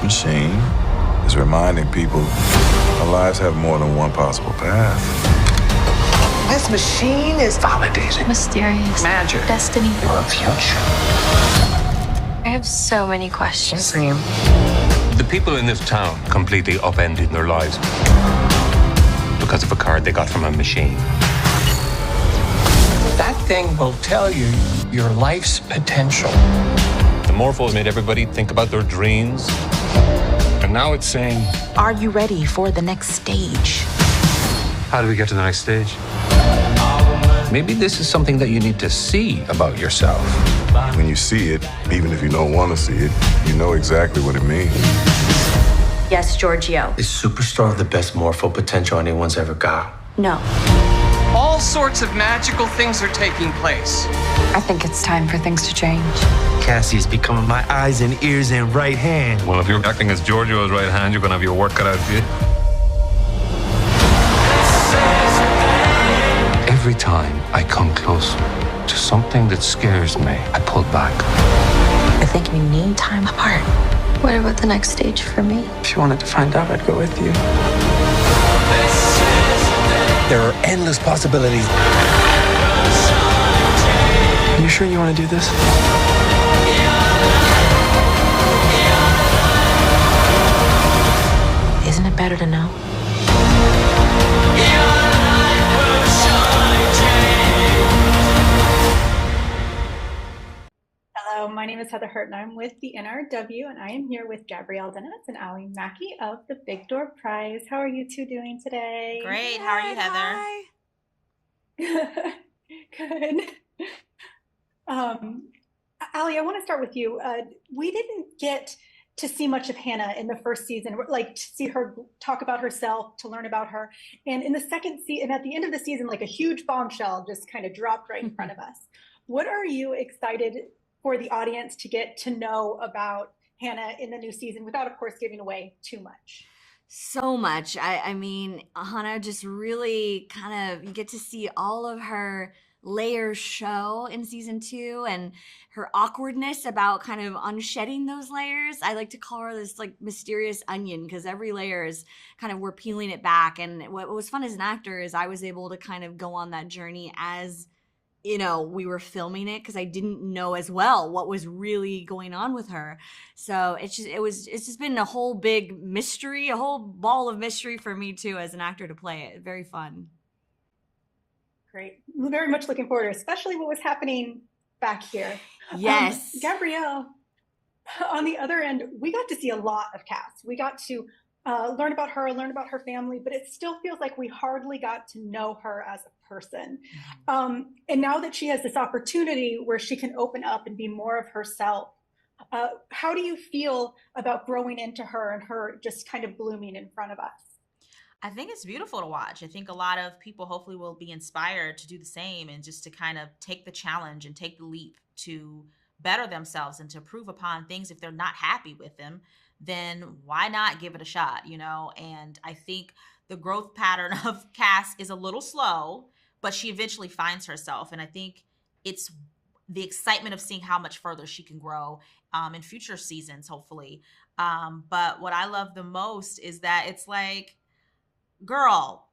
machine is reminding people our lives have more than one possible path. This machine is validating. Mysterious. Magic. Destiny. Your future. I have so many questions. Same. The people in this town completely upended their lives because of a card they got from a machine. That thing will tell you your life's potential. The Morpho made everybody think about their dreams. And now it's saying, are you ready for the next stage? how do we get to the next stage? Maybe this is something that you need to see about yourself. When you see it, even if you don't want to see it, you know exactly what it means. Yes, Giorgio. Is Superstar the best Morpho potential anyone's ever got? No. All sorts of magical things are taking place. I think it's time for things to change. Cassie's becoming my eyes and ears and right hand. Well, if you're acting as Giorgio's right hand, you're going to have your work cut out for you. Every time I come closer to something that scares me, I pull back. I think we need time apart. What about the next stage for me? If you wanted to find out, I'd go with you. There are endless possibilities. You sure you want to do this? Isn't it better to know? Hello, my name is Heather Hurt, and I'm with the NRW, and I am here with Gabrielle and Maki of the Big Door Prize. How are you two doing today? Great. How are you, Heather? Good. Allie, I want to start with you. We didn't get to see much of Hana in the first season, like to see her talk about herself, to learn about her. And in the second season, at the end of the season, like a huge bombshell just kind of dropped right in front of us. What are you excited for the audience to get to know about Hana in the new season without, of course, giving away too much? So much. I mean, Hana just really kind of, you get to see all of her layers show in season 2 and her awkwardness about kind of unshedding those layers. I like to call her this like mysterious onion because every layer is kind of, we're peeling it back. And what was fun as an actor is I was able to kind of go on that journey as, you know, we were filming it because I didn't know as well what was really going on with her. So it's just been a whole big mystery, a whole ball of mystery for me too as an actor to play it. Very fun. Great. Very much looking forward, especially what was happening back here. Yes. Gabrielle, on the other end, we got to see a lot of Cass. We got to learn about her family, but it still feels like we hardly got to know her as a person. And now that she has this opportunity where she can open up and be more of herself, how do you feel about growing into her and her just kind of blooming in front of us? I think it's beautiful to watch. I think a lot of people hopefully will be inspired to do the same and just to kind of take the challenge and take the leap to better themselves and to improve upon things. If they're not happy with them, then why not give it a shot, you know? And I think the growth pattern of Cass is a little slow, but she eventually finds herself. And I think it's the excitement of seeing how much further she can grow in future seasons, hopefully. But what I love the most is that it's like, girl,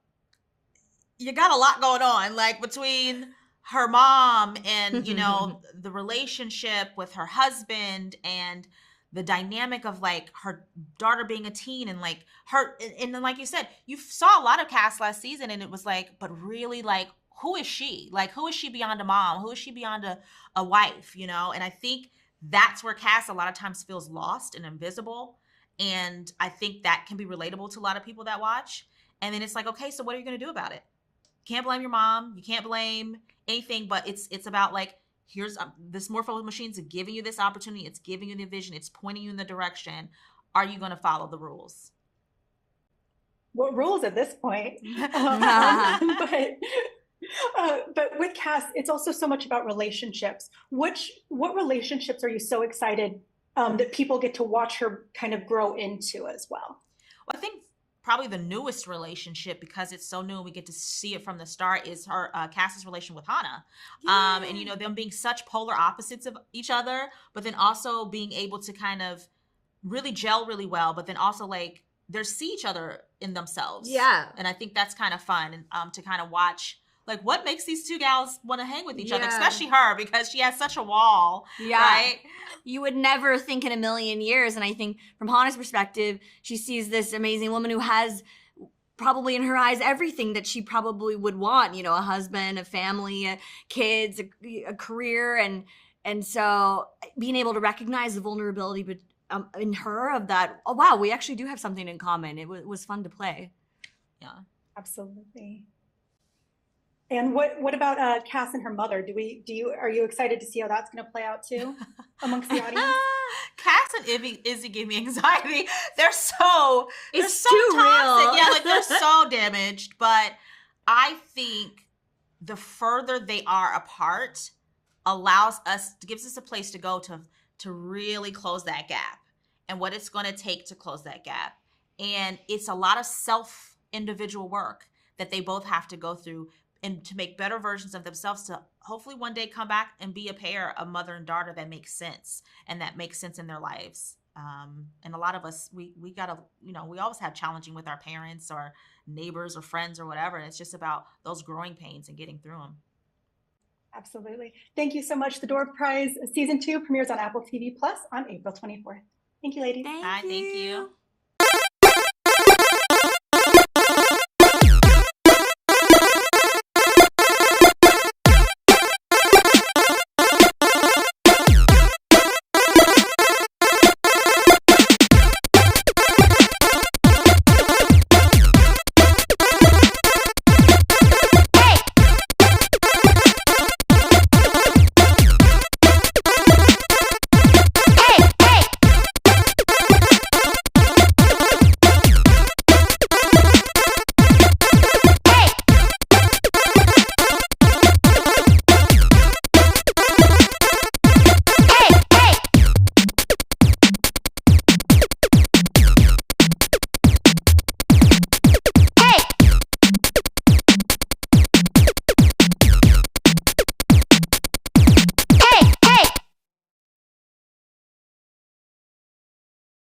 you got a lot going on, like between her mom and, you know, the relationship with her husband and the dynamic of like her daughter being a teen and like her, and then like you said, you saw a lot of Cass last season and it was like, but really like, who is she? Like, who is she beyond a mom? Who is she beyond a wife, you know? And I think that's where Cass a lot of times feels lost and invisible. And I think that can be relatable to a lot of people that watch. And then it's like, okay, so what are you going to do about it? Can't blame your mom. You can't blame anything, but it's about like, here's this Morpho machine's giving you this opportunity. It's giving you the vision. It's pointing you in the direction. Are you going to follow the rules? What rules at this point? But with Cass, it's also so much about relationships. What relationships are you so excited that people get to watch her kind of grow into as well? Well, I think probably the newest relationship, because it's so new and we get to see it from the start, is her Cass's relation with Hana. Yeah. And, you know, them being such polar opposites of each other, but then also being able to kind of really gel really well, but then also like they see each other in themselves. Yeah. And I think that's kind of fun to kind of watch like what makes these two gals want to hang with each other, especially her, because she has such a wall. Yeah. Right? You would never think in a million years. And I think from Hana's perspective, she sees this amazing woman who has probably in her eyes everything that she probably would want, you know, a husband, a family, kids, a career. And so being able to recognize the vulnerability in her of that, oh, wow, we actually do have something in common. It was fun to play. Yeah. Absolutely. And what about Cass and her mother? Are you excited to see how that's going to play out too amongst the audience? Cass and Izzy give me anxiety. They're so Too toxic. real. Yeah, like they're so damaged. But I think the further they are apart gives us a place to go to really close that gap, and what it's going to take to close that gap. And it's a lot of individual work that they both have to go through, and to make better versions of themselves, to hopefully one day come back and be a pair of mother and daughter that makes sense, and that makes sense in their lives. And a lot of us, we gotta, you know, we always have challenging with our parents or neighbors or friends or whatever. And it's just about those growing pains and getting through them. Absolutely. Thank you so much. The Door Prize Season 2 premieres on Apple TV Plus on April 24th. Thank you, ladies. Thank you.